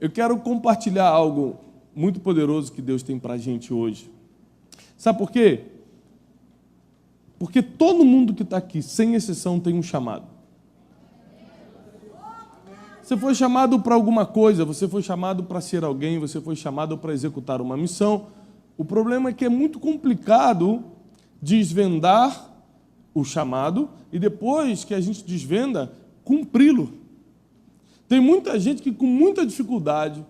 Eu quero compartilhar algo muito poderoso que Deus tem para a gente hoje. Sabe por quê? Porque todo mundo que está aqui, sem exceção, tem um chamado. Você foi chamado para alguma coisa, você foi chamado para ser alguém, você foi chamado para executar uma missão. O problema é que é muito complicado desvendar o chamado e depois que a gente desvenda, cumpri-lo. Tem muita gente que com muita dificuldade,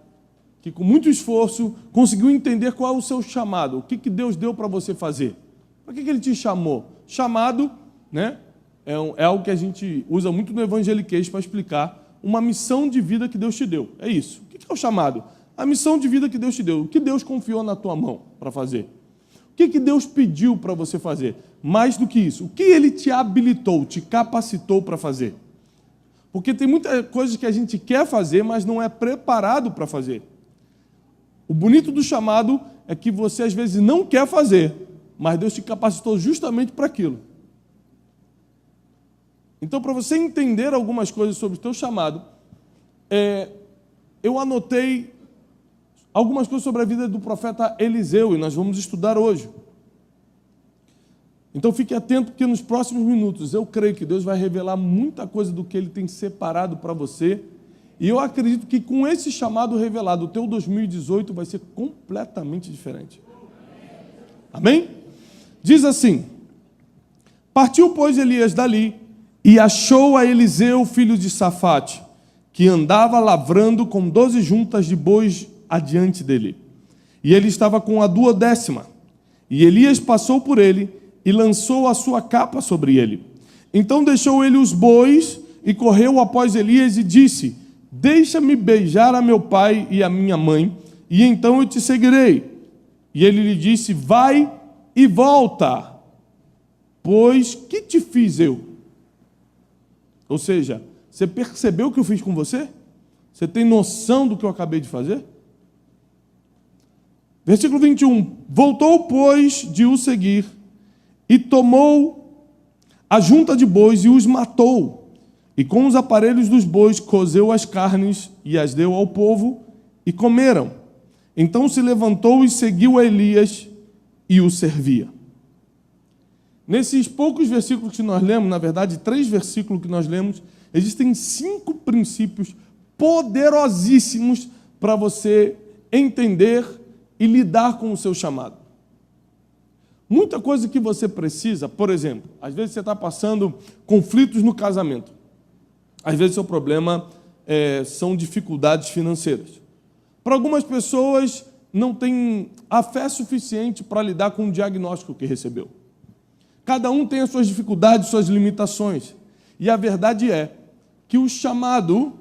que com muito esforço, conseguiu entender qual é o seu chamado, o que Deus deu para você fazer. Para que Ele te chamou? Chamado, né, é algo que a gente usa muito no evangeliquez para explicar uma missão de vida que Deus te deu. É isso. O que é o chamado? A missão de vida que Deus te deu. O que Deus confiou na tua mão para fazer? O que Deus pediu para você fazer? Mais do que isso, o que Ele te habilitou, te capacitou para fazer? Porque tem muitas coisas que a gente quer fazer, mas não é preparado para fazer. O bonito do chamado é que você às vezes não quer fazer, mas Deus te capacitou justamente para aquilo. Então, para você entender algumas coisas sobre o teu chamado, eu anotei algumas coisas sobre a vida do profeta Eliseu, e nós vamos estudar hoje. Então, fique atento, porque nos próximos minutos eu creio que Deus vai revelar muita coisa do que Ele tem separado para você, e eu acredito que com esse chamado revelado, o teu 2018 vai ser completamente diferente. Amém? Diz assim: partiu, pois, Elias dali, e achou a Eliseu, filho de Safate, que andava lavrando com 12 juntas de bois adiante dele. E ele estava com a 12ª. E Elias passou por ele e lançou a sua capa sobre ele. Então deixou ele os bois e correu após Elias e disse: deixa-me beijar a meu pai e a minha mãe, e então eu te seguirei. E ele lhe disse: vai e volta, pois que te fiz eu? Ou seja, você percebeu o que eu fiz com você? Você tem noção do que eu acabei de fazer? Versículo 21. Voltou, pois, de o seguir, e tomou a junta de bois e os matou. E com os aparelhos dos bois cozeu as carnes e as deu ao povo, e comeram. Então se levantou e seguiu a Elias e o servia. Nesses poucos versículos que nós lemos, na verdade, 3 versículos que nós lemos, existem 5 princípios poderosíssimos para você entender e lidar com o seu chamado. Muita coisa que você precisa, por exemplo, às vezes você está passando conflitos no casamento. Às vezes o seu problema são dificuldades financeiras. Para algumas pessoas, não tem a fé suficiente para lidar com o diagnóstico que recebeu. Cada um tem as suas dificuldades, suas limitações. E a verdade é que o chamado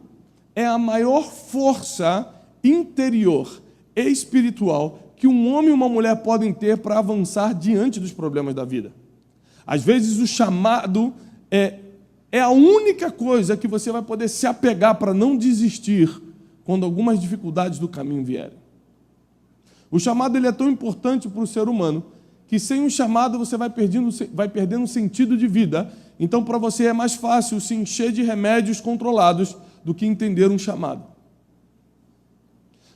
é a maior força interior e espiritual que um homem e uma mulher podem ter para avançar diante dos problemas da vida. Às vezes o chamado é a única coisa que você vai poder se apegar para não desistir quando algumas dificuldades do caminho vierem. O chamado ele é tão importante para o ser humano que sem um chamado você vai perdendo o sentido de vida. Então, para você é mais fácil se encher de remédios controlados do que entender um chamado.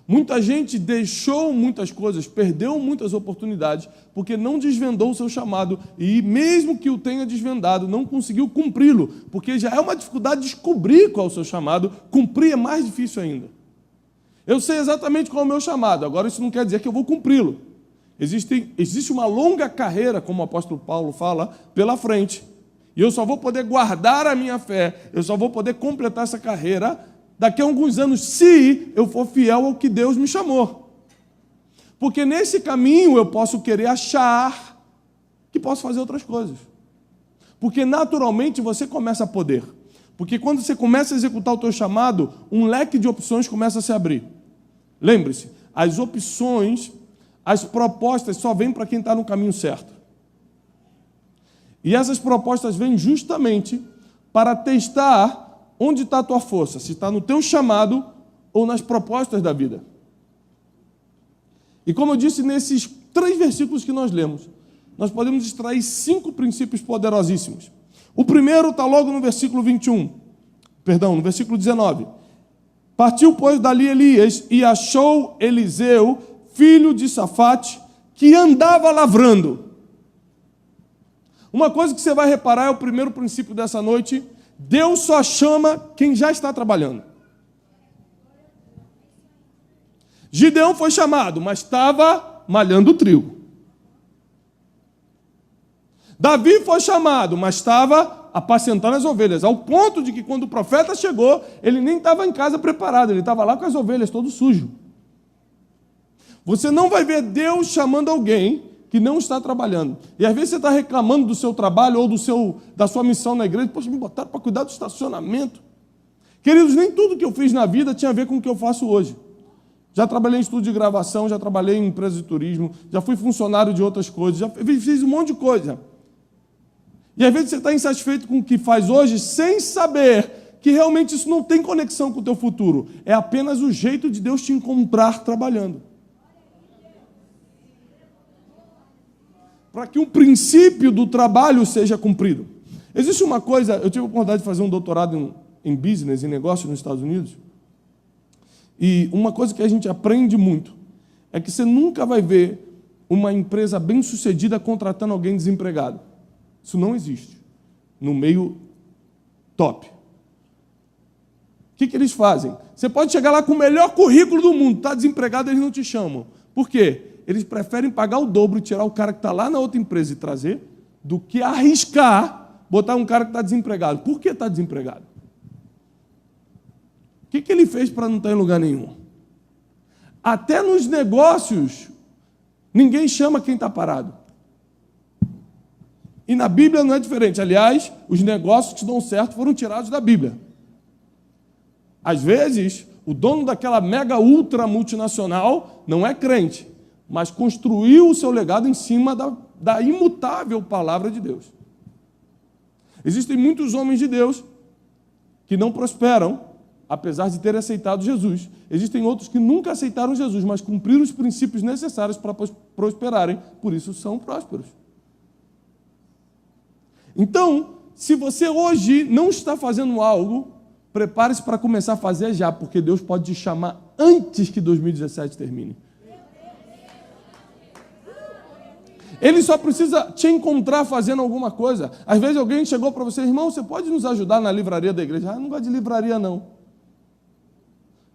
Muita gente deixou muitas coisas, perdeu muitas oportunidades, porque não desvendou o seu chamado, e mesmo que o tenha desvendado, não conseguiu cumpri-lo, porque já é uma dificuldade descobrir qual é o seu chamado, cumprir é mais difícil ainda. Eu sei exatamente qual é o meu chamado, agora isso não quer dizer que eu vou cumpri-lo. Existe uma longa carreira, como o apóstolo Paulo fala, pela frente. E eu só vou poder guardar a minha fé, eu só vou poder completar essa carreira daqui a alguns anos, se eu for fiel ao que Deus me chamou. Porque nesse caminho eu posso querer achar que posso fazer outras coisas. Porque naturalmente você começa a poder. Porque quando você começa a executar o teu chamado, um leque de opções começa a se abrir. Lembre-se, as opções, as propostas só vêm para quem está no caminho certo. E essas propostas vêm justamente para testar onde está a tua força, se está no teu chamado ou nas propostas da vida. E como eu disse, nesses 3 versículos que nós lemos, nós podemos extrair 5 princípios poderosíssimos. O primeiro está logo no versículo 21, no versículo 19. Partiu, pois, dali Elias e achou Eliseu, filho de Safate, que andava lavrando. Uma coisa que você vai reparar é o primeiro princípio dessa noite: Deus só chama quem já está trabalhando. Gideão foi chamado, mas estava malhando o trigo. Davi foi chamado, mas estava apacentando as ovelhas, ao ponto de que quando o profeta chegou, ele nem estava em casa preparado, ele estava lá com as ovelhas, todo sujo. Você não vai ver Deus chamando alguém que não está trabalhando. E às vezes você está reclamando do seu trabalho ou da sua missão na igreja. Poxa, me botaram para cuidar do estacionamento. Queridos, nem tudo que eu fiz na vida tinha a ver com o que eu faço hoje. Já trabalhei em estúdio de gravação, já trabalhei em empresa de turismo, já fui funcionário de outras coisas, já fiz um monte de coisa. E às vezes você está insatisfeito com o que faz hoje, sem saber que realmente isso não tem conexão com o teu futuro. É apenas o jeito de Deus te encontrar trabalhando. Para que o princípio do trabalho seja cumprido. Existe uma coisa, eu tive a oportunidade de fazer um doutorado em business, em negócios nos Estados Unidos, e uma coisa que a gente aprende muito é que você nunca vai ver uma empresa bem-sucedida contratando alguém desempregado. Isso não existe no meio top. O que eles fazem? Você pode chegar lá com o melhor currículo do mundo, está desempregado, eles não te chamam. Por quê? Eles preferem pagar o dobro e tirar o cara que está lá na outra empresa e trazer, do que arriscar botar um cara que está desempregado. Por que está desempregado? O que ele fez para não estar em lugar nenhum? Até nos negócios, ninguém chama quem está parado. E na Bíblia não é diferente. Aliás, os negócios que dão certo foram tirados da Bíblia. Às vezes, o dono daquela mega ultra multinacional não é crente, mas construiu o seu legado em cima da imutável palavra de Deus. Existem muitos homens de Deus que não prosperam, apesar de terem aceitado Jesus. Existem outros que nunca aceitaram Jesus, mas cumpriram os princípios necessários para prosperarem, por isso são prósperos. Então, se você hoje não está fazendo algo, prepare-se para começar a fazer já, porque Deus pode te chamar antes que 2017 termine. Ele só precisa te encontrar fazendo alguma coisa. Às vezes alguém chegou para você, irmão, você pode nos ajudar na livraria da igreja? Ah, não gosto de livraria, não.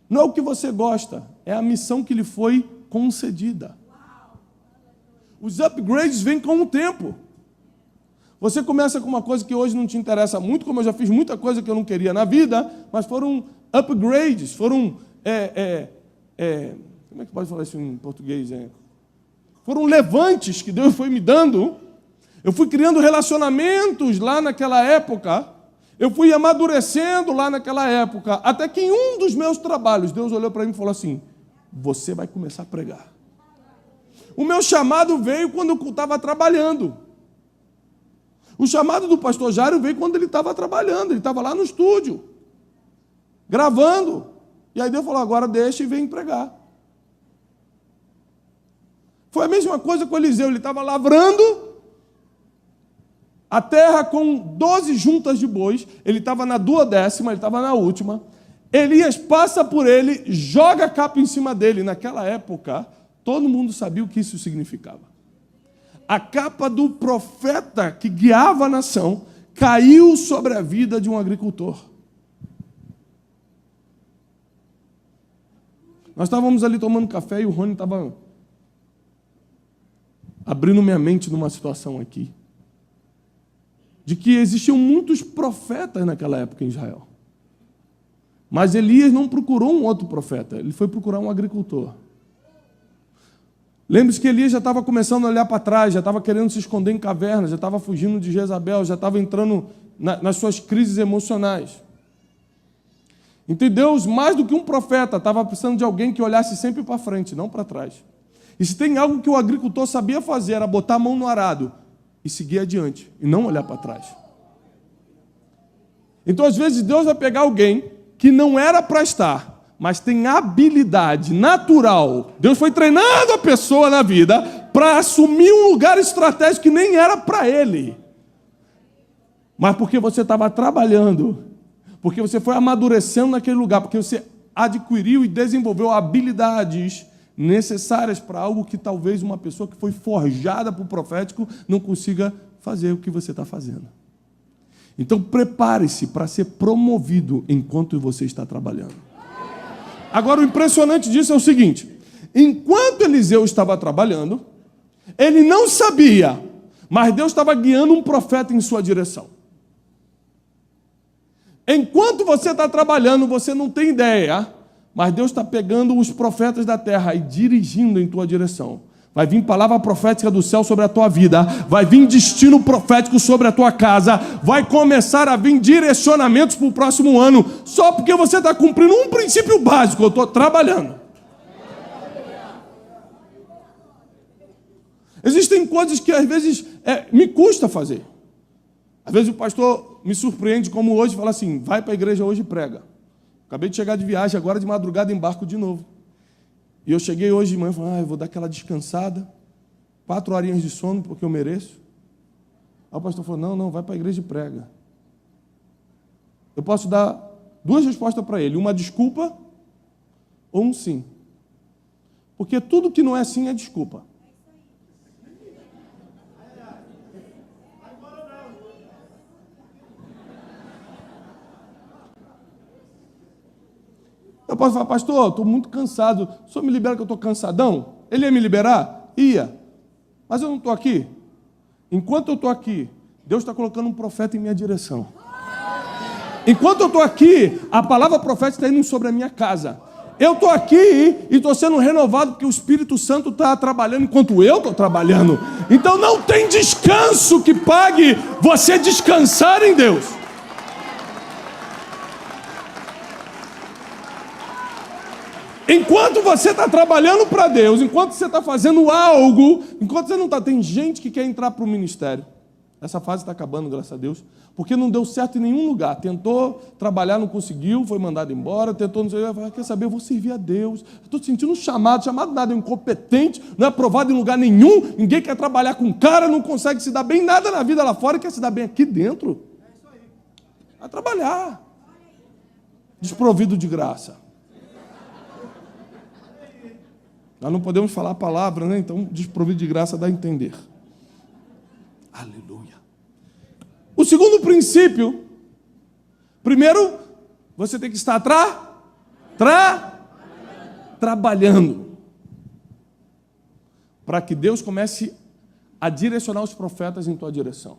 Não é o que você gosta, é a missão que lhe foi concedida. Os upgrades vêm com o tempo. Você começa com uma coisa que hoje não te interessa muito, como eu já fiz muita coisa que eu não queria na vida, mas foram upgrades, foram... como é que pode falar isso em português? Foram levantes que Deus foi me dando. Eu fui criando relacionamentos lá naquela época. Eu fui amadurecendo lá naquela época. Até que em um dos meus trabalhos, Deus olhou para mim e falou assim, você vai começar a pregar. O meu chamado veio quando eu estava trabalhando. O chamado do pastor Jário veio quando ele estava trabalhando. Ele estava lá no estúdio, gravando. E aí Deus falou, agora deixa e vem pregar. Foi a mesma coisa com o Eliseu, ele estava lavrando a terra com 12 juntas de bois, ele estava na 12ª, ele estava na última. Elias passa por ele, joga a capa em cima dele. Naquela época, todo mundo sabia o que isso significava. A capa do profeta que guiava a nação caiu sobre a vida de um agricultor. Nós estávamos ali tomando café e o Rony estava abrindo minha mente numa situação aqui, de que existiam muitos profetas naquela época em Israel. Mas Elias não procurou um outro profeta, ele foi procurar um agricultor. Lembre-se que Elias já estava começando a olhar para trás, já estava querendo se esconder em cavernas, já estava fugindo de Jezabel, já estava entrando nas suas crises emocionais. Então Deus, mais do que um profeta, estava precisando de alguém que olhasse sempre para frente, não para trás. E se tem algo que o agricultor sabia fazer, era botar a mão no arado e seguir adiante, e não olhar para trás. Então, às vezes, Deus vai pegar alguém que não era para estar, mas tem habilidade natural. Deus foi treinando a pessoa na vida para assumir um lugar estratégico que nem era para ele. Mas porque você estava trabalhando, porque você foi amadurecendo naquele lugar, porque você adquiriu e desenvolveu habilidades necessárias para algo que talvez uma pessoa que foi forjada para o profético não consiga fazer o que você está fazendo. Então, prepare-se para ser promovido enquanto você está trabalhando. Agora, o impressionante disso é o seguinte: enquanto Eliseu estava trabalhando, ele não sabia, mas Deus estava guiando um profeta em sua direção. Enquanto você está trabalhando, você não tem ideia, mas Deus está pegando os profetas da terra e dirigindo em tua direção. Vai vir palavra profética do céu sobre a tua vida, vai vir destino profético sobre a tua casa, vai começar a vir direcionamentos para o próximo ano, só porque você está cumprindo um princípio básico: eu estou trabalhando. Existem coisas que às vezes me custa fazer. Às vezes o pastor me surpreende, como hoje, fala assim: vai para a igreja hoje e prega. Acabei de chegar de viagem, agora de madrugada embarco de novo. E eu cheguei hoje de manhã e falei: eu vou dar aquela descansada, 4 horinhas de sono, porque eu mereço. Aí o pastor falou: não, vai para a igreja e prega. Eu posso dar 2 respostas para ele: uma desculpa ou um sim. Porque tudo que não é sim é desculpa. Eu posso falar: pastor, estou muito cansado, o senhor me libera que eu estou cansadão? Ele ia me liberar? Ia. Mas eu não estou aqui. Enquanto eu estou aqui, Deus está colocando um profeta em minha direção. Enquanto eu estou aqui, a palavra profética está indo sobre a minha casa. Eu estou aqui e estou sendo renovado porque o Espírito Santo está trabalhando enquanto eu estou trabalhando. Então não tem descanso que pague você descansar em Deus. Enquanto você está trabalhando para Deus, enquanto você está fazendo algo, enquanto você não está... Tem gente que quer entrar para o ministério. Essa fase está acabando, graças a Deus, porque não deu certo em nenhum lugar. Tentou trabalhar, não conseguiu, foi mandado embora, tentou não sei o que. Quer saber, eu vou servir a Deus. Estou sentindo um chamado nada, é incompetente, não é aprovado em lugar nenhum, ninguém quer trabalhar com cara, não consegue se dar bem nada na vida lá fora, quer se dar bem aqui dentro. Vai trabalhar. Desprovido de graça. Nós não podemos falar a palavra, né? Então, desprovido de graça dá a entender. Aleluia. O segundo princípio, primeiro, você tem que estar trabalhando. Para que Deus comece a direcionar os profetas em tua direção.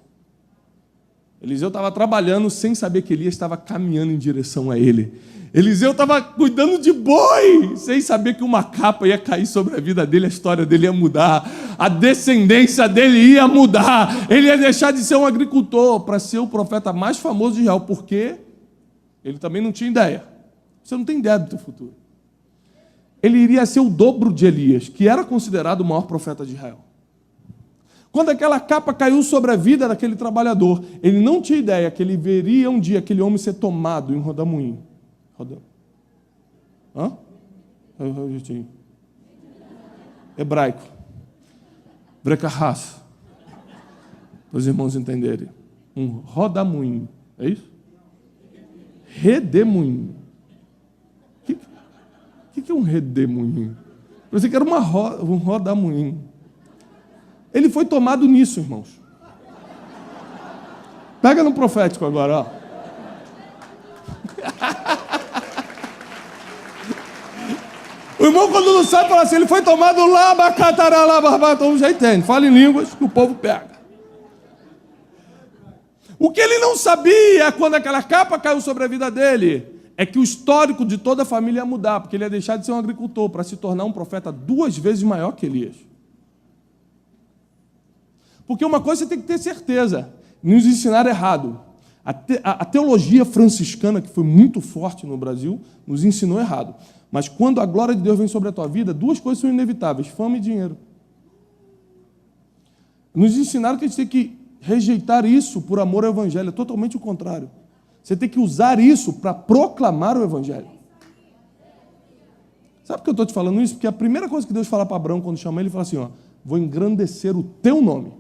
Eliseu estava trabalhando sem saber que Elias estava caminhando em direção a ele. Eliseu estava cuidando de boi, sem saber que uma capa ia cair sobre a vida dele, a história dele ia mudar, a descendência dele ia mudar, ele ia deixar de ser um agricultor para ser o profeta mais famoso de Israel, porque ele também não tinha ideia. Você não tem ideia do teu futuro. Ele iria ser o dobro de Elias, que era considerado o maior profeta de Israel. Quando aquela capa caiu sobre a vida daquele trabalhador, ele não tinha ideia que ele veria um dia aquele homem ser tomado em rodamuinho. Hã? Hebraico. Brecahas. Para os irmãos entenderem. Um rodamuinho. É isso? Redemoinho. O que é um redemoinho? Eu pensei que era um rodamuinho. Ele foi tomado nisso, irmãos. Pega no profético agora, ó. O irmão, quando não sabe, fala assim: ele foi tomado lá, bacatará, lá, barbá. Então já entende. Fala em línguas que o povo pega. O que ele não sabia quando aquela capa caiu sobre a vida dele é que o histórico de toda a família ia mudar, porque ele ia deixar de ser um agricultor para se tornar um profeta 2 vezes maior que Elias. Porque uma coisa você tem que ter certeza: nos ensinaram errado. A teologia franciscana, que foi muito forte no Brasil, nos ensinou errado. Mas quando a glória de Deus vem sobre a tua vida, 2 coisas são inevitáveis: fama e dinheiro. Nos ensinaram que a gente tem que rejeitar isso por amor ao Evangelho. É totalmente o contrário. Você tem que usar isso para proclamar o Evangelho. Sabe por que eu estou te falando isso? Porque a primeira coisa que Deus fala para Abraão quando chama ele, fala assim: ó, vou engrandecer o teu nome.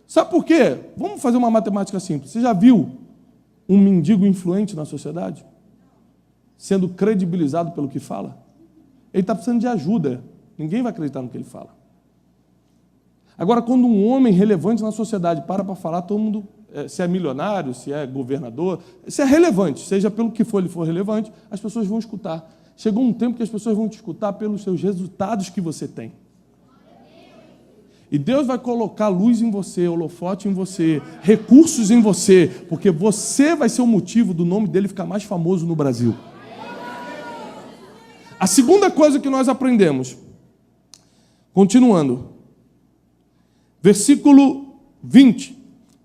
Sabe por quê? Vamos fazer uma matemática simples. Você já viu um mendigo influente na sociedade? sendo credibilizado pelo que fala? Ele está precisando de ajuda. Ninguém vai acreditar no que ele fala. Agora, quando um homem relevante na sociedade para falar, todo mundo, se é milionário, se é governador, se é relevante, seja pelo que for ele for relevante, as pessoas vão escutar. Chegou um tempo que as pessoas vão te escutar pelos seus resultados que você tem. E Deus vai colocar luz em você, holofote em você, recursos em você, porque você vai ser o motivo do nome dele ficar mais famoso no Brasil. A segunda coisa que nós aprendemos, continuando, versículo 20.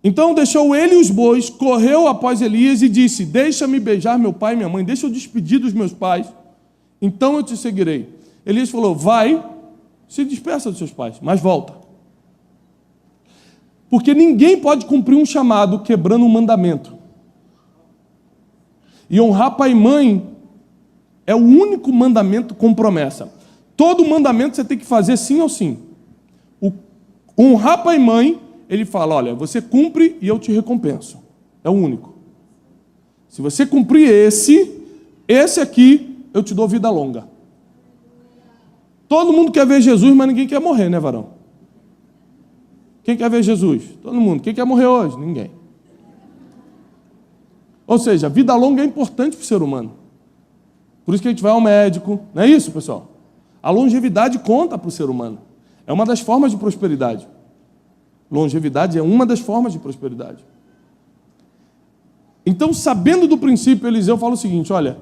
Então deixou ele os bois, correu após Elias e disse: deixa-me beijar meu pai e minha mãe, deixa eu despedir dos meus pais, então eu te seguirei. Elias falou: vai, se despeça dos seus pais, mas volta. Porque ninguém pode cumprir um chamado quebrando um mandamento. E honrar pai e mãe é o único mandamento com promessa. Todo mandamento você tem que fazer sim ou sim. Honrar pai e mãe, ele fala: olha, você cumpre e eu te recompenso. É o único. Se você cumprir esse aqui, eu te dou vida longa. Todo mundo quer ver Jesus, mas ninguém quer morrer, né, varão? Quem quer ver Jesus? Todo mundo. Quem quer morrer hoje? Ninguém. Ou seja, vida longa é importante para o ser humano. Por isso que a gente vai ao médico. Não é isso, pessoal? A longevidade conta para o ser humano. É uma das formas de prosperidade. Longevidade é uma das formas de prosperidade. Então, sabendo do princípio, Eliseu fala o seguinte: olha,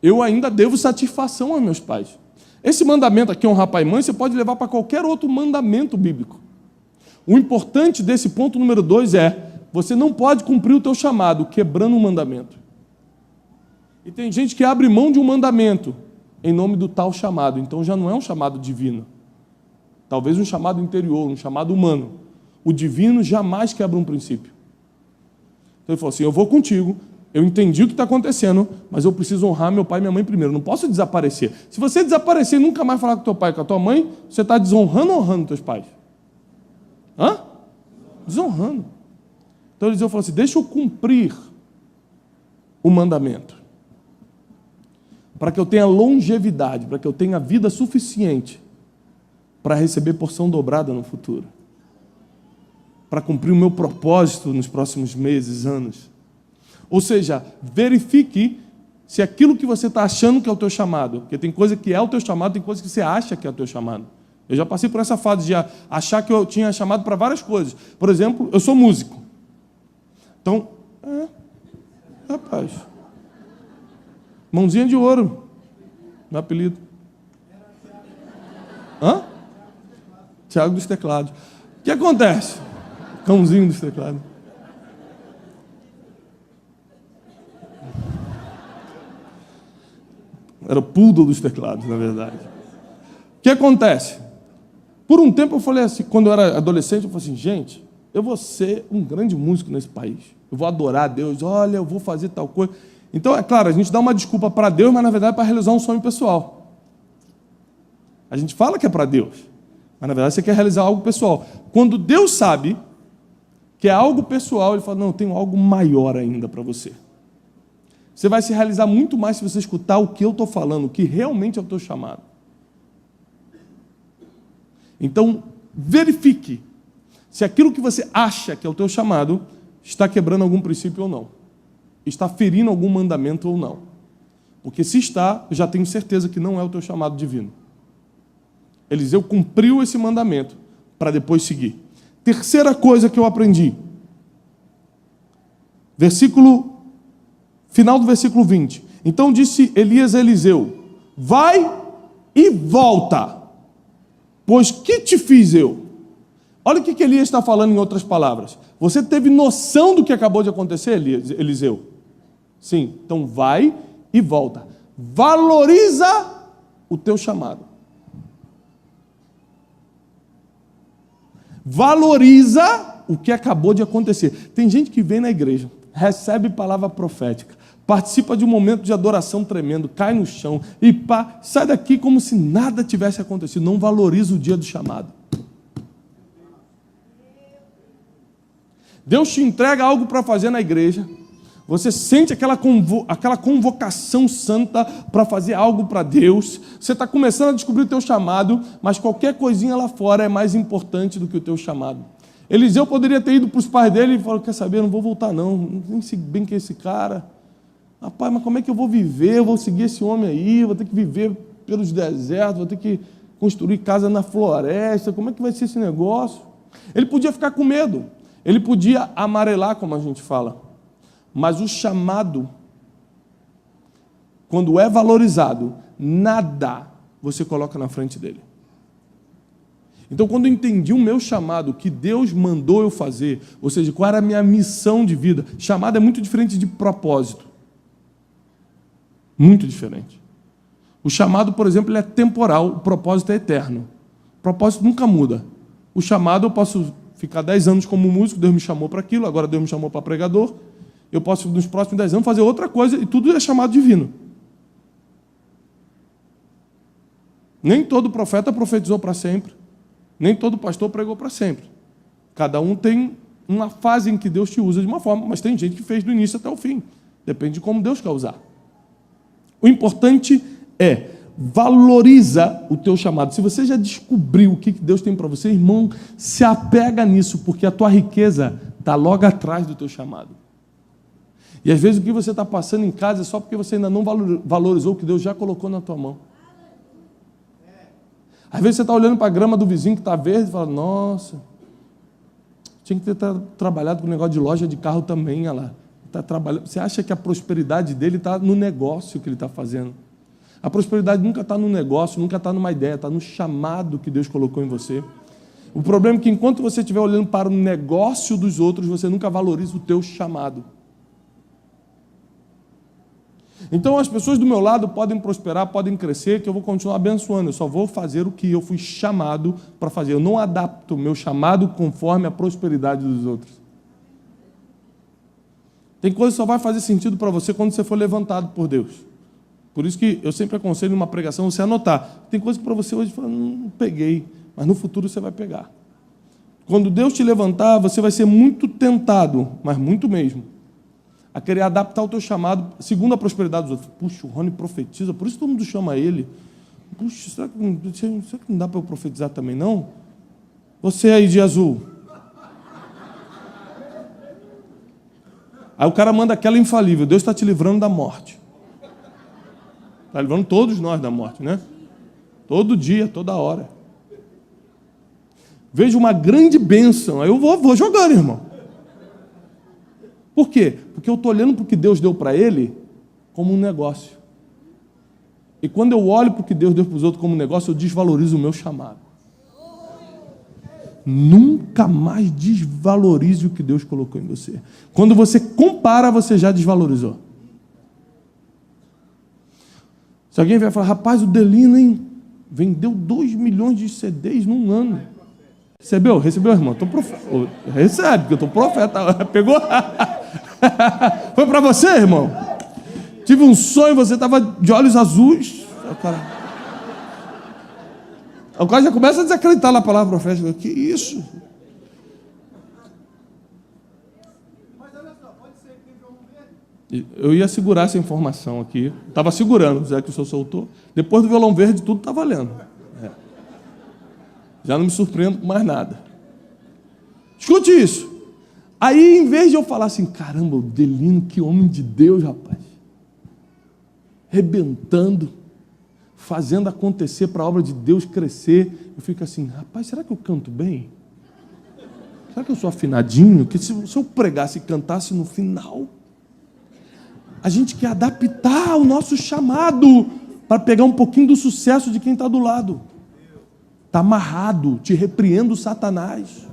eu ainda devo satisfação aos meus pais. Esse mandamento aqui, honrar pai e mãe, você pode levar para qualquer outro mandamento bíblico. O importante desse ponto número 2 é: você não pode cumprir o teu chamado quebrando um mandamento. E tem gente que abre mão de um mandamento em nome do tal chamado. Então já não é um chamado divino. Talvez um chamado interior, um chamado humano. O divino jamais quebra um princípio. Então ele falou assim: eu vou contigo, eu entendi o que está acontecendo, mas eu preciso honrar meu pai e minha mãe primeiro. Não posso desaparecer. Se você desaparecer e nunca mais falar com teu pai e com a tua mãe, você está desonrando ou honrando teus pais? Hã? Desonrando. Então Eliseu falou assim: deixa eu cumprir o mandamento, para que eu tenha longevidade, para que eu tenha vida suficiente para receber porção dobrada no futuro, para cumprir o meu propósito nos próximos meses, anos. Ou seja, verifique se aquilo que você está achando que é o teu chamado, porque tem coisa que é o teu chamado, tem coisa que você acha que é o teu chamado. Eu já passei por essa fase de achar que eu tinha chamado para várias coisas. Por exemplo, eu sou músico. Então, rapaz, mãozinha de ouro, meu apelido. Hã? Tiago dos teclados. O que acontece? Cãozinho dos teclados. Era o poodle dos teclados, na verdade. O que acontece? Por um tempo eu falei assim, quando eu era adolescente, eu falei assim: gente, eu vou ser um grande músico nesse país. Eu vou adorar a Deus, olha, eu vou fazer tal coisa. Então, é claro, a gente dá uma desculpa para Deus, mas na verdade é para realizar um sonho pessoal. A gente fala que é para Deus, mas na verdade você quer realizar algo pessoal. Quando Deus sabe que é algo pessoal, Ele fala: não, eu tenho algo maior ainda para você. Você vai se realizar muito mais se você escutar o que eu estou falando, o que realmente é o teu chamado. Então, verifique se aquilo que você acha que é o teu chamado está quebrando algum princípio ou não. Está ferindo algum mandamento ou não. Porque se está, eu já tenho certeza que não é o teu chamado divino. Eliseu cumpriu esse mandamento para depois seguir. Terceira coisa que eu aprendi. Final do versículo 20. Então disse Elias a Eliseu: vai e volta, pois que te fiz eu? Olha o que Elias está falando em outras palavras. Você teve noção do que acabou de acontecer, Eliseu? Sim, então vai e volta. Valoriza o teu chamado. Valoriza o que acabou de acontecer. Tem gente que vem na igreja, recebe palavra profética, participa de um momento de adoração tremendo, cai no chão e sai daqui como se nada tivesse acontecido. Não valoriza o dia do chamado. Deus te entrega algo para fazer na igreja, Você sente aquela convocação santa para fazer algo para Deus. Você está começando a descobrir o teu chamado, mas qualquer coisinha lá fora é mais importante do que o teu chamado. Eliseu poderia ter ido para os pais dele e falou, quer saber, eu não vou voltar não, nem sei bem quem é esse cara. Rapaz, mas como é que eu vou viver? Eu vou seguir esse homem aí, vou ter que viver pelos desertos, vou ter que construir casa na floresta, como é que vai ser esse negócio? Ele podia ficar com medo, ele podia amarelar, como a gente fala. Mas o chamado, quando é valorizado, nada você coloca na frente dele. Então, quando eu entendi o meu chamado, que Deus mandou eu fazer, ou seja, qual era a minha missão de vida, chamado é muito diferente de propósito. Muito diferente. O chamado, por exemplo, ele é temporal, o propósito é eterno. O propósito nunca muda. O chamado, eu posso ficar 10 anos como músico, Deus me chamou para aquilo, agora Deus me chamou para pregador. Eu posso, nos próximos 10 anos, fazer outra coisa, e tudo é chamado divino. Nem todo profeta profetizou para sempre. Nem todo pastor pregou para sempre. Cada um tem uma fase em que Deus te usa de uma forma, mas tem gente que fez do início até o fim. Depende de como Deus quer usar. O importante é, valoriza o teu chamado. Se você já descobriu o que Deus tem para você, irmão, se apega nisso, porque a tua riqueza está logo atrás do teu chamado. E às vezes o que você está passando em casa é só porque você ainda não valorizou o que Deus já colocou na tua mão. Às vezes você está olhando para a grama do vizinho que está verde e fala, nossa, tinha que ter trabalhado com o negócio de loja de carro também, olha lá. Tá trabalhando. Você acha que a prosperidade dele está no negócio que ele está fazendo. A prosperidade nunca está no negócio, nunca está numa ideia, está no chamado que Deus colocou em você. O problema é que enquanto você estiver olhando para o negócio dos outros, você nunca valoriza o teu chamado. Então as pessoas do meu lado podem prosperar, podem crescer, que eu vou continuar abençoando. Eu só vou fazer o que eu fui chamado para fazer. Eu não adapto o meu chamado conforme a prosperidade dos outros. Tem coisa que só vai fazer sentido para você quando você for levantado por Deus. Por isso que eu sempre aconselho numa pregação você anotar. Tem coisa que para você hoje fala, não peguei, mas no futuro você vai pegar. Quando Deus te levantar, você vai ser muito tentado, mas muito mesmo, a querer adaptar o teu chamado segundo a prosperidade dos outros. Puxa, o Rony profetiza, por isso todo mundo chama ele. Puxa, será que não dá para eu profetizar também, não? Você aí de azul. Aí o cara manda aquela infalível, Deus está te livrando da morte. Está livrando todos nós da morte, né? Todo dia, toda hora. Vejo uma grande bênção, aí eu vou jogando, irmão. Por quê? Porque eu estou olhando para o que Deus deu para ele como um negócio. E quando eu olho para o que Deus deu para os outros como um negócio, eu desvalorizo o meu chamado. Nunca mais desvalorize o que Deus colocou em você. Quando você compara, você já desvalorizou. Se alguém vier falar, rapaz, o Delino, hein, vendeu 2 milhões de CDs num ano. Recebeu? Recebeu, irmão? Recebe, porque eu estou profeta. Pegou? Foi para você, irmão? Tive um sonho, você estava de olhos azuis. O cara já começa a desacreditar na palavra profética. Que isso? Mas olha só, pode ser que teve violão verde. Eu ia segurar essa informação aqui. Estava segurando, já que o senhor soltou. Depois do violão verde, tudo está valendo. Já não me surpreendo com mais nada. Escute isso. Aí, em vez de eu falar assim, caramba, o Delino, que homem de Deus, rapaz. Rebentando, fazendo acontecer para a obra de Deus crescer. Eu fico assim, rapaz, será que eu canto bem? Será que eu sou afinadinho? Que se eu pregasse e cantasse no final, a gente quer adaptar o nosso chamado para pegar um pouquinho do sucesso de quem está do lado. Está amarrado, te repreendo, Satanás.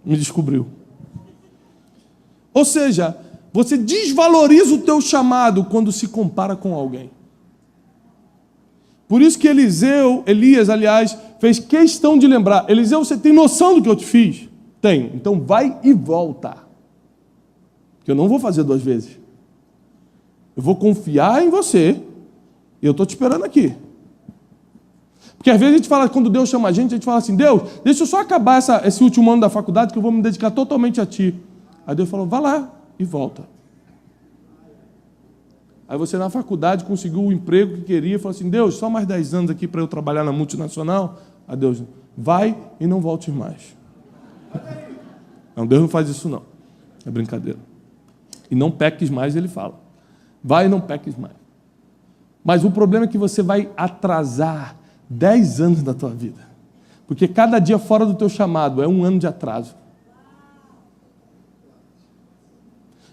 Me descobriu. Ou seja, você desvaloriza o teu chamado quando se compara com alguém. Por isso que Elias, aliás, fez questão de lembrar. Eliseu, você tem noção do que eu te fiz? Tenho. Então vai e volta. Porque eu não vou fazer 2 vezes. Eu vou confiar em você e eu estou te esperando aqui. Porque às vezes a gente fala, quando Deus chama a gente fala assim, Deus, deixa eu só acabar esse último ano da faculdade que eu vou me dedicar totalmente a Ti. Aí Deus falou, vá lá e volta. Aí você na faculdade conseguiu o emprego que queria, falou assim, Deus, só mais 10 anos aqui para eu trabalhar na multinacional. Aí Deus, vai e não volte mais. Não, Deus não faz isso não. É brincadeira. E não peques mais, ele fala. Vai e não peques mais. Mas o problema é que você vai atrasar 10 anos da tua vida. Porque cada dia fora do teu chamado é um ano de atraso.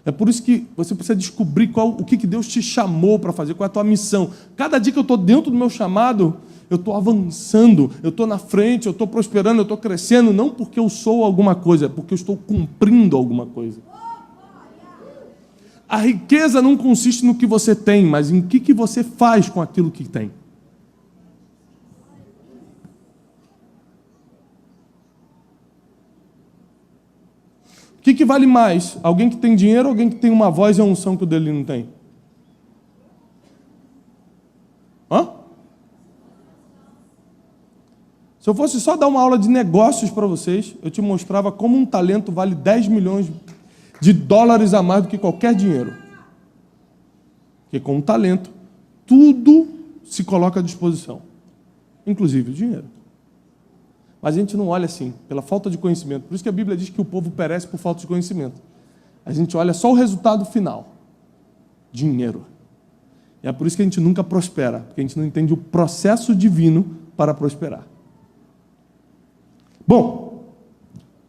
É por isso que você precisa descobrir o que Deus te chamou para fazer, qual é a tua missão. Cada dia que eu estou dentro do meu chamado, eu estou avançando, eu estou na frente, eu estou prosperando, eu estou crescendo, não porque eu sou alguma coisa, é porque eu estou cumprindo alguma coisa. A riqueza não consiste no que você tem, mas em que você faz com aquilo que tem. O que vale mais? Alguém que tem dinheiro ou alguém que tem uma voz e a unção que o dele não tem? Hã? Se eu fosse só dar uma aula de negócios para vocês, eu te mostrava como um talento vale 10 milhões de dólares a mais do que qualquer dinheiro. Porque com um talento, tudo se coloca à disposição, inclusive o dinheiro. Mas a gente não olha assim, pela falta de conhecimento. Por isso que a Bíblia diz que o povo perece por falta de conhecimento. A gente olha só o resultado final. Dinheiro. E é por isso que a gente nunca prospera, porque a gente não entende o processo divino para prosperar. Bom,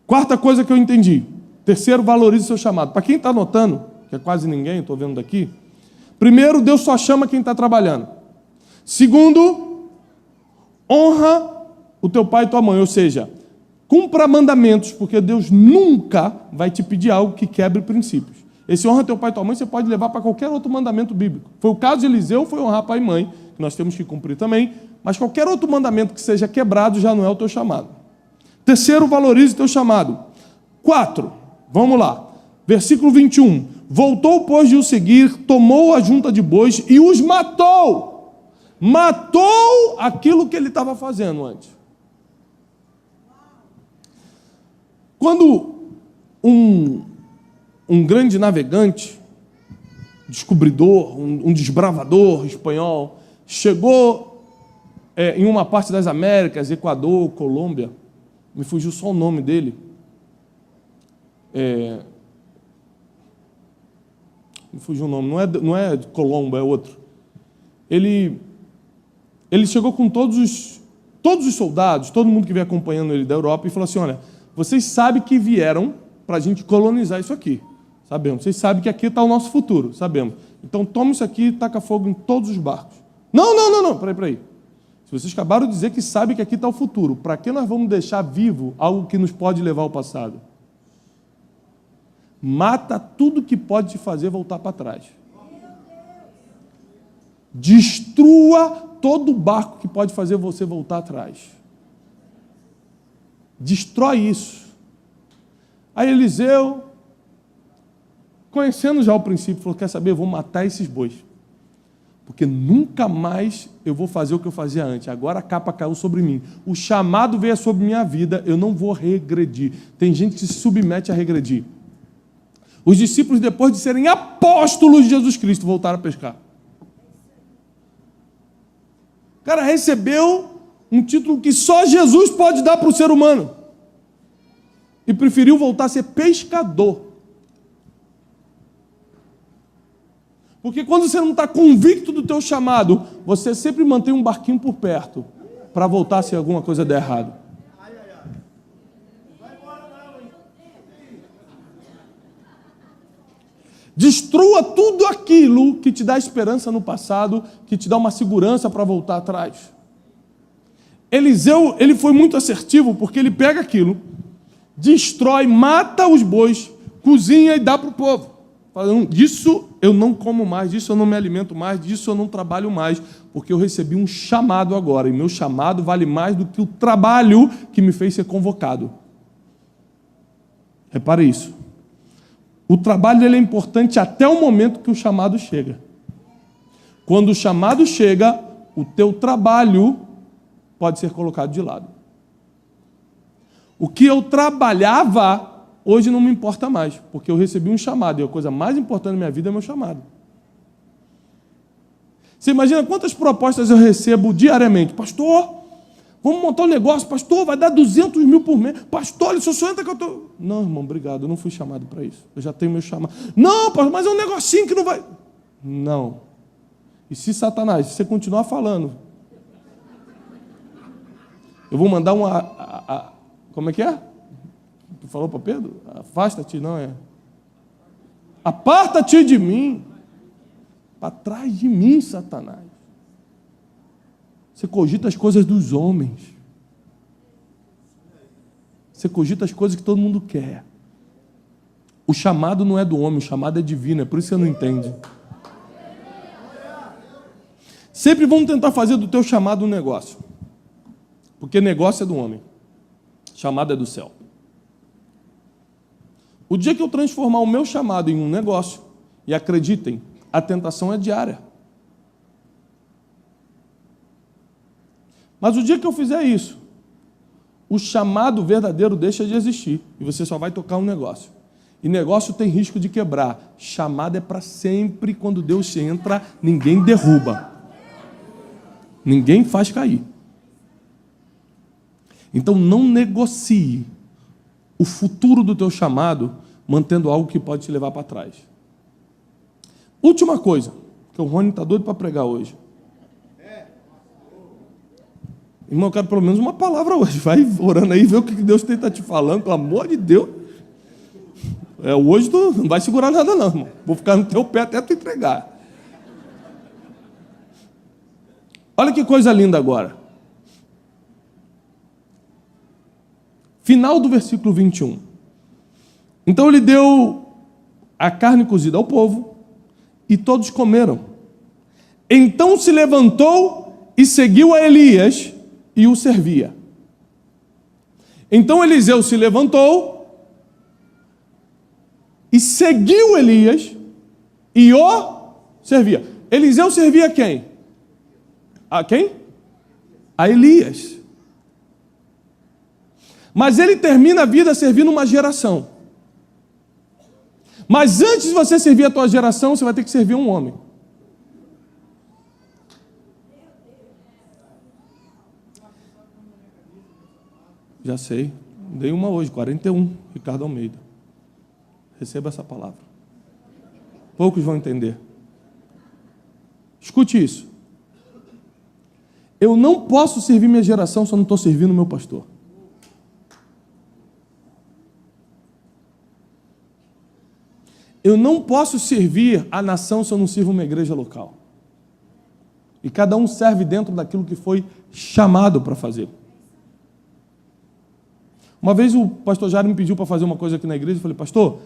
quarta coisa que eu entendi. Terceiro, valorize o seu chamado. Para quem está anotando, que é quase ninguém, estou vendo daqui. Primeiro, Deus só chama quem está trabalhando. Segundo, honra o teu pai e tua mãe, ou seja, cumpra mandamentos, porque Deus nunca vai te pedir algo que quebre princípios. Esse honra teu pai e tua mãe você pode levar para qualquer outro mandamento bíblico. Foi o caso de Eliseu, foi honrar pai e mãe, que nós temos que cumprir também, mas qualquer outro mandamento que seja quebrado já não é o teu chamado. Terceiro, valorize o teu chamado. 4, vamos lá, versículo 21. Voltou, pois, de o seguir, tomou a junta de bois e os matou. Matou aquilo que ele estava fazendo antes. Quando um grande navegante, descobridor, um desbravador espanhol, chegou em uma parte das Américas, Equador, Colômbia, me fugiu só o nome dele, me fugiu o nome, não é Colombo, é outro. Ele chegou com todos os soldados, todo mundo que veio acompanhando ele da Europa, e falou assim, olha, vocês sabem que vieram para a gente colonizar isso aqui. Sabemos. Vocês sabem que aqui está o nosso futuro. Sabemos. Então toma isso aqui e taca fogo em todos os barcos. Não. Peraí. Se vocês acabaram de dizer que sabem que aqui está o futuro, para que nós vamos deixar vivo algo que nos pode levar ao passado? Mata tudo que pode te fazer voltar para trás. Destrua todo barco que pode fazer você voltar atrás. Destrói isso. Aí Eliseu, conhecendo já o princípio, falou, quer saber, eu vou matar esses bois. Porque nunca mais eu vou fazer o que eu fazia antes. Agora a capa caiu sobre mim. O chamado veio sobre minha vida, eu não vou regredir. Tem gente que se submete a regredir. Os discípulos, depois de serem apóstolos de Jesus Cristo, voltaram a pescar. O cara recebeu um título que só Jesus pode dar para o ser humano. E preferiu voltar a ser pescador. Porque quando você não está convicto do teu chamado, você sempre mantém um barquinho por perto para voltar se alguma coisa der errado. Destrua tudo aquilo que te dá esperança no passado, que te dá uma segurança para voltar atrás. Eliseu, ele foi muito assertivo, porque ele pega aquilo, destrói, mata os bois, cozinha e dá para o povo. Falando, disso eu não como mais, disso eu não me alimento mais, disso eu não trabalho mais, porque eu recebi um chamado agora, e meu chamado vale mais do que o trabalho que me fez ser convocado. Repare isso. O trabalho ele é importante até o momento que o chamado chega. Quando o chamado chega, o teu trabalho pode ser colocado de lado. O que eu trabalhava, hoje não me importa mais, porque eu recebi um chamado, e a coisa mais importante da minha vida é meu chamado. Você imagina quantas propostas eu recebo diariamente? Pastor, vamos montar um negócio. Pastor, vai dar 200 mil por mês. Pastor, olha, só entra que eu estou... Não, irmão, obrigado, eu não fui chamado para isso. Eu já tenho meu chamado. Não, pastor, mas é um negocinho que não vai... Não. E se Satanás, se você continuar falando, eu vou mandar uma... Como é que é? Tu falou para Pedro? Afasta-te, não é? Aparta-te de mim. Para trás de mim, Satanás. Você cogita as coisas dos homens. Você cogita as coisas que todo mundo quer. O chamado não é do homem, o chamado é divino, é por isso que você não entende. Sempre vamos tentar fazer do teu chamado um negócio. Porque negócio é do homem. Chamado é do céu. O dia que eu transformar o meu chamado em um negócio, e acreditem, a tentação é diária. Mas o dia que eu fizer isso, o chamado verdadeiro deixa de existir e você só vai tocar um negócio. E negócio tem risco de quebrar. Chamado é para sempre. Quando Deus entra, ninguém derruba. Ninguém faz cair. Então não negocie o futuro do teu chamado mantendo algo que pode te levar para trás. Última coisa, que o Rony está doido para pregar hoje. Irmão, eu quero pelo menos uma palavra hoje. Vai orando aí, vê o que Deus está te falando, pelo amor de Deus. Hoje tu não vai segurar nada não, irmão. Vou ficar no teu pé até tu entregar. Olha que coisa linda agora. Final do versículo 21. Então ele deu a carne cozida ao povo, e todos comeram. Então se levantou e seguiu a Elias e o servia. Então Eliseu se levantou e seguiu Elias e o servia. Eliseu servia quem? A quem? A Elias. Mas ele termina a vida servindo uma geração. Mas antes de você servir a tua geração, você vai ter que servir um homem. Já sei. Dei uma hoje, 41, Ricardo Almeida. Receba essa palavra. Poucos vão entender. Escute isso. Eu não posso servir minha geração se eu não estou servindo o meu pastor. Eu não posso servir a nação se eu não sirvo uma igreja local. E cada um serve dentro daquilo que foi chamado para fazer. Uma vez o pastor Jair me pediu para fazer uma coisa aqui na igreja. Eu falei, pastor,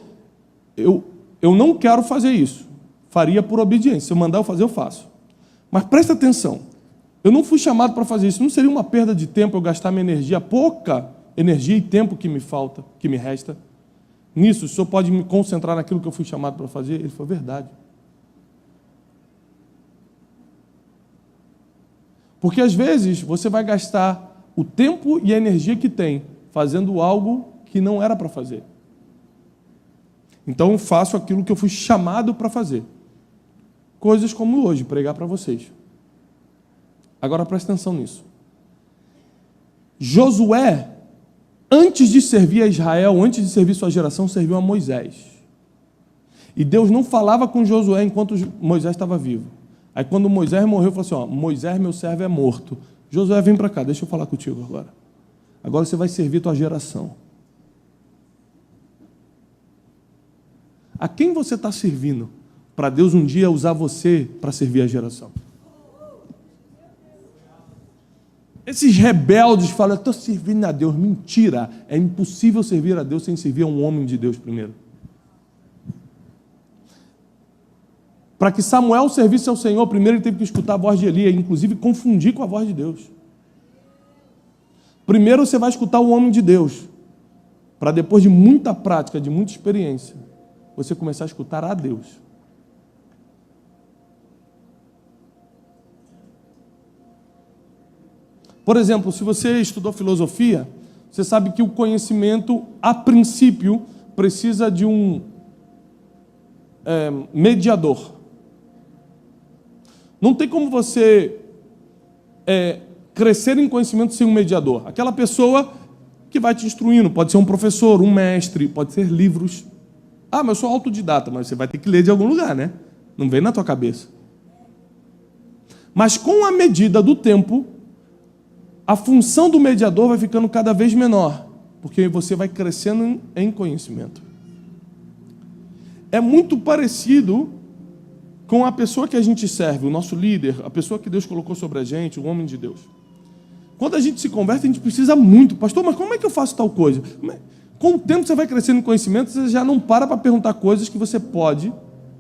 eu não quero fazer isso. Faria por obediência. Se eu mandar eu fazer, eu faço. Mas presta atenção. Eu não fui chamado para fazer isso. Não seria uma perda de tempo eu gastar minha energia, pouca energia e tempo que me falta, que me resta. Nisso, o senhor pode me concentrar naquilo que eu fui chamado para fazer? Ele falou, verdade. Porque às vezes você vai gastar o tempo e a energia que tem fazendo algo que não era para fazer. Então eu faço aquilo que eu fui chamado para fazer. Coisas como hoje, pregar para vocês. Agora presta atenção nisso. Josué, antes de servir a Israel, antes de servir sua geração, serviu a Moisés. E Deus não falava com Josué enquanto Moisés estava vivo. Aí quando Moisés morreu, falou assim, ó, Moisés, meu servo, é morto. Josué, vem para cá, deixa eu falar contigo agora. Agora você vai servir tua geração. A quem você está servindo para Deus um dia usar você para servir a geração? Esses rebeldes falam, eu estou servindo a Deus. Mentira, é impossível servir a Deus sem servir a um homem de Deus primeiro. Para que Samuel servisse ao Senhor, primeiro ele teve que escutar a voz de Elias, inclusive confundir com a voz de Deus. Primeiro você vai escutar o homem de Deus, para depois de muita prática, de muita experiência, você começar a escutar a Deus. Por exemplo, se você estudou filosofia, você sabe que o conhecimento, a princípio, precisa de um mediador. Não tem como você crescer em conhecimento sem um mediador. Aquela pessoa que vai te instruindo, pode ser um professor, um mestre, pode ser livros. Ah, mas eu sou autodidata, mas você vai ter que ler de algum lugar, né? Não vem na tua cabeça. Mas com a medida do tempo, a função do mediador vai ficando cada vez menor, porque você vai crescendo em conhecimento. É muito parecido com a pessoa que a gente serve, o nosso líder, a pessoa que Deus colocou sobre a gente, o homem de Deus. Quando a gente se converte, a gente precisa muito. Pastor, mas como é que eu faço tal coisa? Com o tempo você vai crescendo em conhecimento, você já não para perguntar coisas que você pode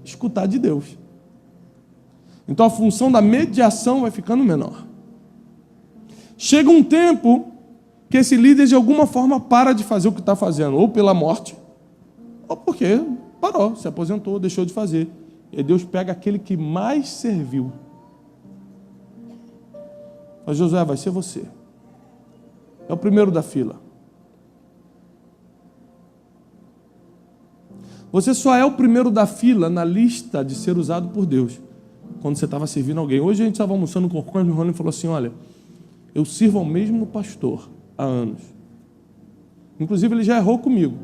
escutar de Deus. Então a função da mediação vai ficando menor. Chega um tempo que esse líder de alguma forma para de fazer o que está fazendo, ou pela morte, ou porque parou, se aposentou, deixou de fazer. E Deus pega aquele que mais serviu. Mas Josué, vai ser você. É o primeiro da fila. Você só é o primeiro da fila na lista de ser usado por Deus quando você estava servindo alguém. Hoje a gente estava almoçando com o Rony e o Rony falou assim, olha, eu sirvo ao mesmo pastor há anos. Inclusive ele já errou comigo.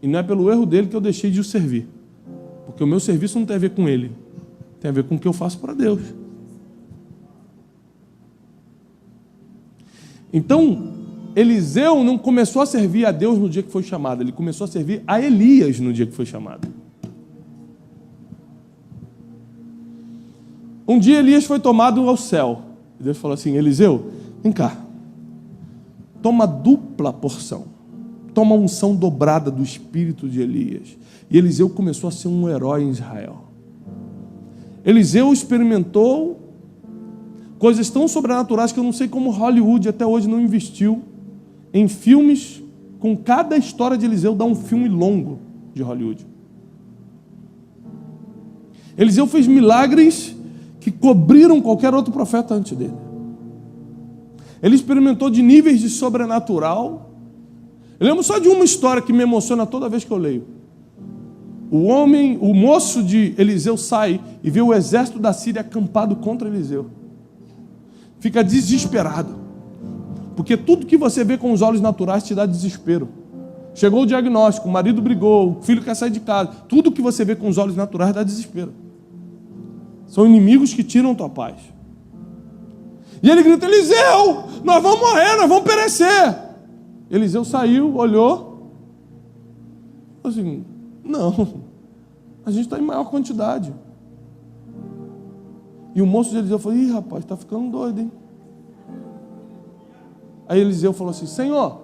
E não é pelo erro dele que eu deixei de o servir. Porque o meu serviço não tem a ver com ele. Tem a ver com o que eu faço para Deus. Então, Eliseu não começou a servir a Deus no dia que foi chamado. Ele começou a servir a Elias no dia que foi chamado. Um dia Elias foi tomado ao céu. Deus falou assim, Eliseu, vem cá. Toma dupla porção. Toma a unção dobrada do espírito de Elias. E Eliseu começou a ser um herói em Israel. Eliseu experimentou coisas tão sobrenaturais que eu não sei como Hollywood até hoje não investiu em filmes, com cada história de Eliseu dá um filme longo de Hollywood. Eliseu fez milagres que cobriram qualquer outro profeta antes dele. Ele experimentou de níveis de sobrenatural. Eu lembro só de uma história que me emociona toda vez que eu leio. O moço de Eliseu sai e vê o exército da Síria acampado contra Eliseu. Fica desesperado. Porque tudo que você vê com os olhos naturais te dá desespero. Chegou o diagnóstico, o marido brigou, o filho quer sair de casa. Tudo que você vê com os olhos naturais dá desespero. São inimigos que tiram tua paz. E ele grita, Eliseu, nós vamos morrer, nós vamos perecer. Eliseu saiu, olhou. Assim, não, a gente está em maior quantidade. E o moço de Eliseu falou, ih rapaz, está ficando doido, hein? Aí Eliseu falou assim, Senhor,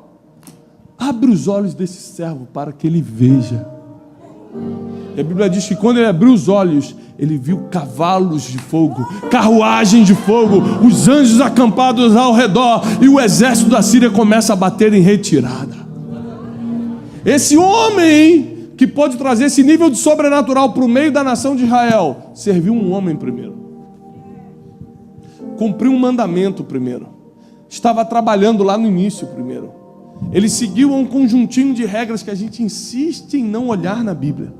abre os olhos desse servo para que ele veja. E a Bíblia diz que quando ele abriu os olhos, ele viu cavalos de fogo, carruagem de fogo, os anjos acampados ao redor, e o exército da Síria começa a bater em retirada. Esse homem que pode trazer esse nível de sobrenatural para o meio da nação de Israel, serviu um homem primeiro. Cumpriu um mandamento primeiro. Estava trabalhando lá no início primeiro. Ele seguiu um conjuntinho de regras que a gente insiste em não olhar na Bíblia.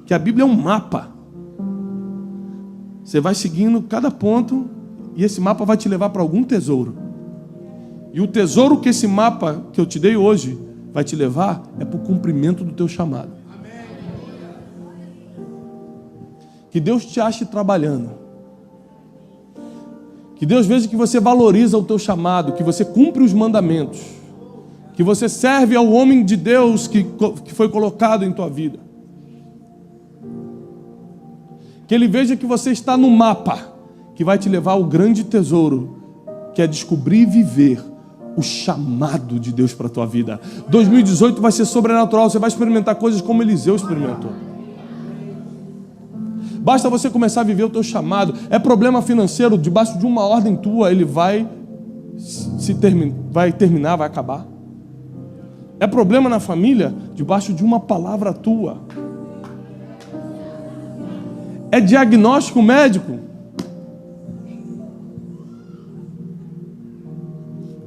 Que a Bíblia é um mapa. Você vai seguindo cada ponto e esse mapa vai te levar para algum tesouro. E o tesouro que esse mapa que eu te dei hoje vai te levar é para o cumprimento do teu chamado. Que Deus te ache trabalhando. Que Deus veja que você valoriza o teu chamado, que você cumpre os mandamentos, que você serve ao homem de Deus que foi colocado em tua vida. Que Ele veja que você está no mapa, que vai te levar ao grande tesouro, que é descobrir e viver o chamado de Deus para a tua vida. 2018 vai ser sobrenatural, você vai experimentar coisas como Eliseu experimentou. Basta você começar a viver o teu chamado. É problema financeiro, debaixo de uma ordem tua, ele vai terminar, vai acabar. É problema na família, debaixo de uma palavra tua. É diagnóstico médico.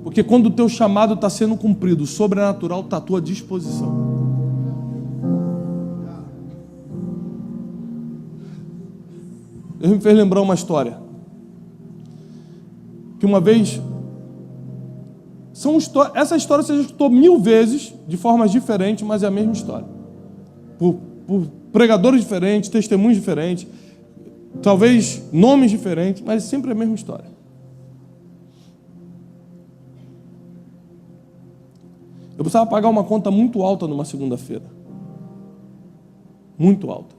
Porque quando o teu chamado está sendo cumprido, o sobrenatural está à tua disposição. Deus me fez lembrar uma história. Que uma vez... Essa história você já escutou 1000 vezes, de formas diferentes, mas é a mesma história. Por pregadores diferentes, testemunhos diferentes, talvez nomes diferentes, mas sempre a mesma história. Eu precisava pagar uma conta muito alta numa segunda-feira. Muito alta.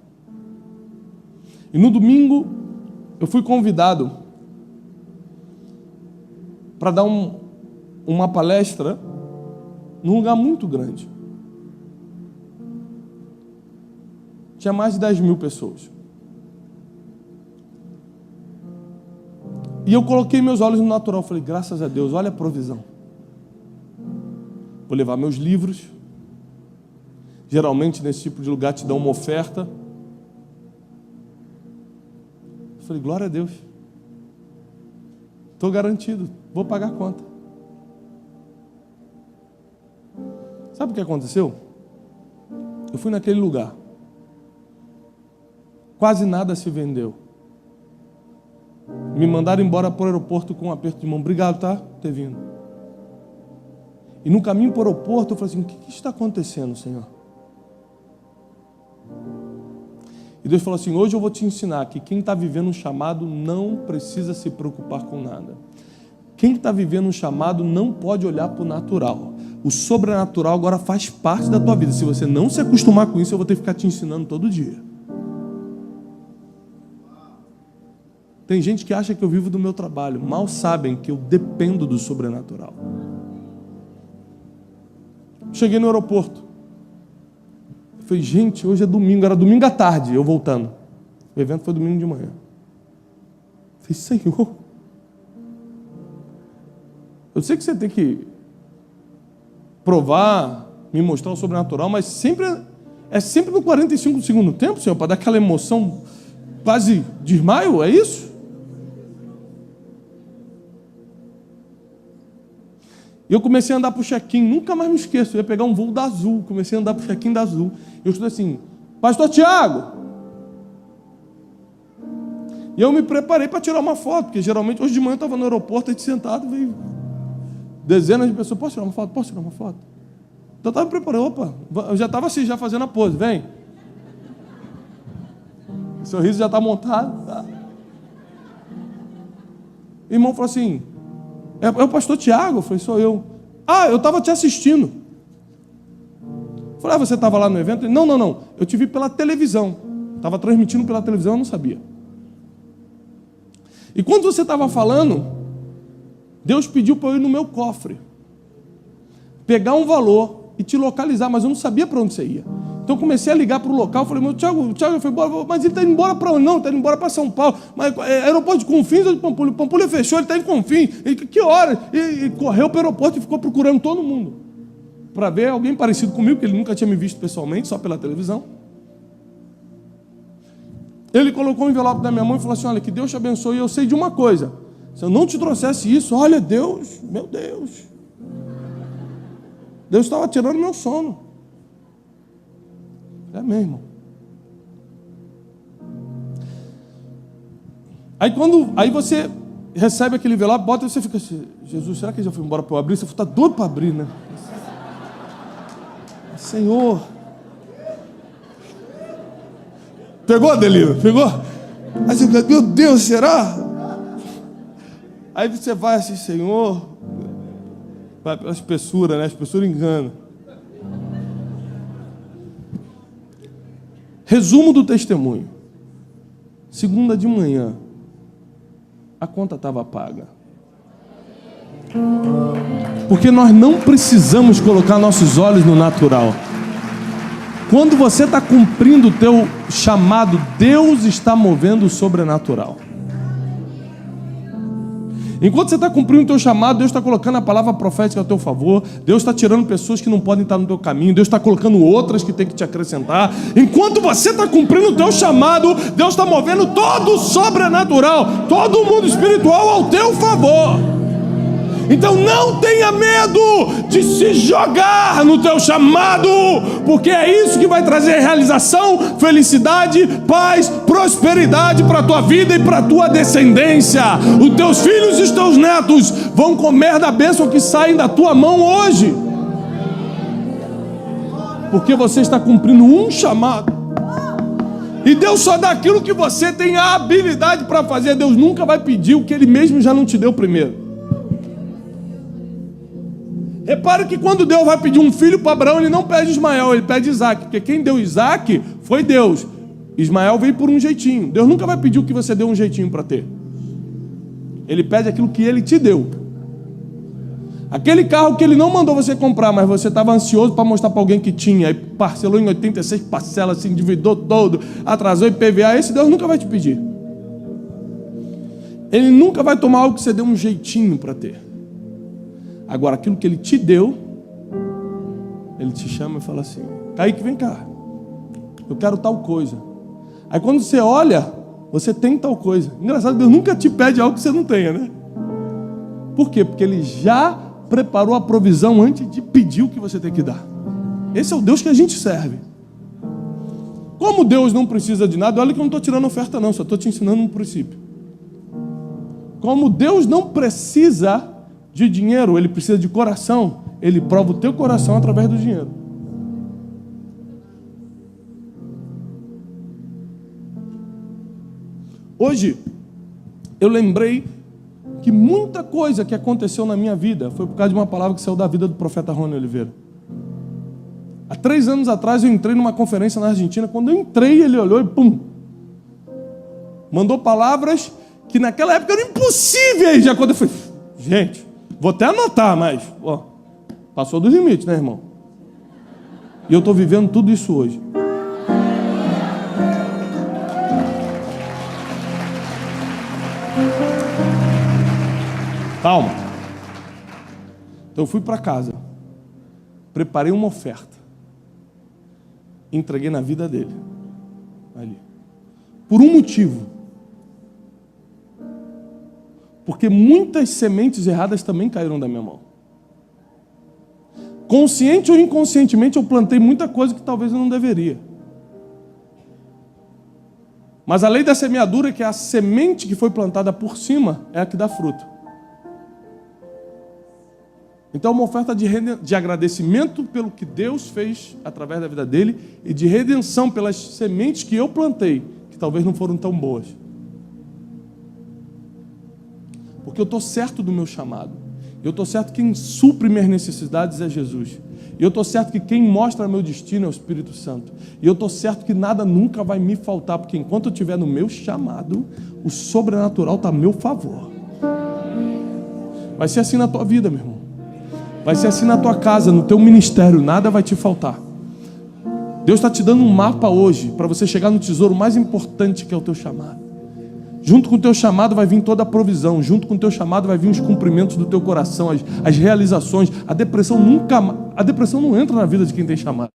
E no domingo, eu fui convidado para dar uma palestra num lugar muito grande. Tinha mais de 10 mil pessoas. E eu coloquei meus olhos no natural. Falei, graças a Deus, olha a provisão. Vou levar meus livros. Geralmente, nesse tipo de lugar, te dão uma oferta. Falei, glória a Deus. Estou garantido, vou pagar a conta. Sabe o que aconteceu? Eu fui naquele lugar. Quase nada se vendeu. Me mandaram embora para o aeroporto com um aperto de mão. Obrigado, tá? Por ter vindo. E no caminho para o aeroporto, eu falei assim, o que está acontecendo, Senhor? E Deus falou assim, hoje eu vou te ensinar que quem está vivendo um chamado não precisa se preocupar com nada. Quem está vivendo um chamado não pode olhar para o natural. O sobrenatural agora faz parte da tua vida. Se você não se acostumar com isso, eu vou ter que ficar te ensinando todo dia. Tem gente que acha que eu vivo do meu trabalho. Mal sabem que eu dependo do sobrenatural. Cheguei no aeroporto. Falei, gente, hoje é domingo. Era domingo à tarde, eu voltando. O evento foi domingo de manhã. Falei, Senhor, eu sei que você tem que provar, me mostrar o sobrenatural, mas é sempre no 45 do segundo tempo, Senhor, para dar aquela emoção quase desmaio, é isso? E eu comecei a andar para o check-in, nunca mais me esqueço, eu ia pegar um voo da Azul, comecei a andar para o check-in da Azul. Eu estou assim, Pastor Tiago! E eu me preparei para tirar uma foto, porque geralmente, hoje de manhã eu estava no aeroporto, aí sentado, veio dezenas de pessoas, posso tirar uma foto? Posso tirar uma foto? Então eu estava me preparando, opa, eu já estava assim, já fazendo a pose, vem. O sorriso já está montado, tá? O irmão falou assim, é o pastor Tiago? Eu falei, sou eu. Ah, eu estava te assistindo. Eu falei, você estava lá no evento? Ele, não. Eu te vi pela televisão. Estava transmitindo pela televisão, eu não sabia. E quando você estava falando, Deus pediu para eu ir no meu cofre, pegar um valor e te localizar, mas eu não sabia para onde você ia. Então eu comecei a ligar para o local, falei, meu Tiago foi embora, mas ele está indo embora para onde? Não, está indo embora para São Paulo, mas aeroporto de Confins ou de Pampulha? Pampulha fechou, ele está em Confins, que hora? E correu para o aeroporto e ficou procurando todo mundo, para ver alguém parecido comigo, que ele nunca tinha me visto pessoalmente, só pela televisão. Ele colocou um envelope na minha mão e falou assim, olha, que Deus te abençoe, e eu sei de uma coisa, se eu não te trouxesse isso, olha, Deus, meu Deus, Deus estava tirando meu sono. É mesmo. Aí você recebe aquele envelope, bota e você fica assim, Jesus, será que ele já foi embora para eu abrir? Você está doido para abrir, né? Senhor. Pegou, Adelino? Pegou? Aí você fica, meu Deus, será? Aí você vai assim, Senhor. Vai pela espessura, né? A espessura engana. Resumo do testemunho. Segunda de manhã, a conta estava paga. Porque nós não precisamos colocar nossos olhos no natural. Quando você está cumprindo o teu chamado, Deus está movendo o sobrenatural. Enquanto você está cumprindo o teu chamado, Deus está colocando a palavra profética a teu favor. Deus está tirando pessoas que não podem estar no teu caminho. Deus está colocando outras que tem que te acrescentar. Enquanto você está cumprindo o teu chamado, Deus está movendo todo o sobrenatural, todo o mundo espiritual ao teu favor. Então não tenha medo de se jogar no teu chamado, porque é isso que vai trazer realização, felicidade, paz, prosperidade para a tua vida e para a tua descendência. Os teus filhos e os teus netos vão comer da bênção que sai da tua mão hoje, porque você está cumprindo um chamado. E Deus só dá aquilo que você tem a habilidade para fazer. Deus nunca vai pedir o que Ele mesmo já não te deu primeiro. Repare que quando Deus vai pedir um filho para Abraão, Ele não pede Ismael, Ele pede Isaac, porque quem deu Isaac foi Deus. Ismael veio por um jeitinho. Deus nunca vai pedir o que você deu um jeitinho para ter. Ele pede aquilo que Ele te deu. Aquele carro que Ele não mandou você comprar, mas você estava ansioso para mostrar para alguém que tinha, aí parcelou em 86 parcelas, se endividou todo, atrasou IPVA, esse Deus nunca vai te pedir. Ele nunca vai tomar algo que você deu um jeitinho para ter. Agora, aquilo que Ele te deu, Ele te chama e fala assim: Kaique, vem cá, eu quero tal coisa. Aí quando você olha, você tem tal coisa. Engraçado, Deus nunca te pede algo que você não tenha, né? Por quê? Porque Ele já preparou a provisão antes de pedir o que você tem que dar. Esse é o Deus que a gente serve. Como Deus não precisa de nada, olha que eu não estou tirando oferta não, só estou te ensinando um princípio. Como Deus não precisa de dinheiro, Ele precisa de coração, Ele prova o teu coração através do dinheiro. Hoje, eu lembrei que muita coisa que aconteceu na minha vida foi por causa de uma palavra que saiu da vida do profeta Rony Oliveira. Há 3 anos atrás eu entrei numa conferência na Argentina. Quando eu entrei, ele olhou e pum, mandou palavras que naquela época eram impossíveis de acontecer. Eu falei, gente, vou até anotar, mas passou dos limites, né, irmão? E eu estou vivendo tudo isso hoje. Calma. Então eu fui para casa, preparei uma oferta, entreguei na vida dele, ali, por um motivo, porque muitas sementes erradas também caíram da minha mão. Consciente ou inconscientemente eu plantei muita coisa que talvez eu não deveria. Mas a lei da semeadura é que a semente que foi plantada por cima é a que dá fruto. Então, uma oferta de agradecimento pelo que Deus fez através da vida dele e de redenção pelas sementes que eu plantei, que talvez não foram tão boas. Porque eu estou certo do meu chamado. Eu estou certo que quem supre minhas necessidades é Jesus. E eu estou certo que quem mostra meu destino é o Espírito Santo. E eu estou certo que nada nunca vai me faltar, porque enquanto eu estiver no meu chamado, o sobrenatural está a meu favor. Vai ser assim na tua vida, meu irmão. Vai ser assim na tua casa, no teu ministério, nada vai te faltar. Deus está te dando um mapa hoje, para você chegar no tesouro mais importante, que é o teu chamado. Junto com o teu chamado vai vir toda a provisão. Junto com o teu chamado vai vir os cumprimentos do teu coração, as realizações. A depressão não entra na vida de quem tem chamado.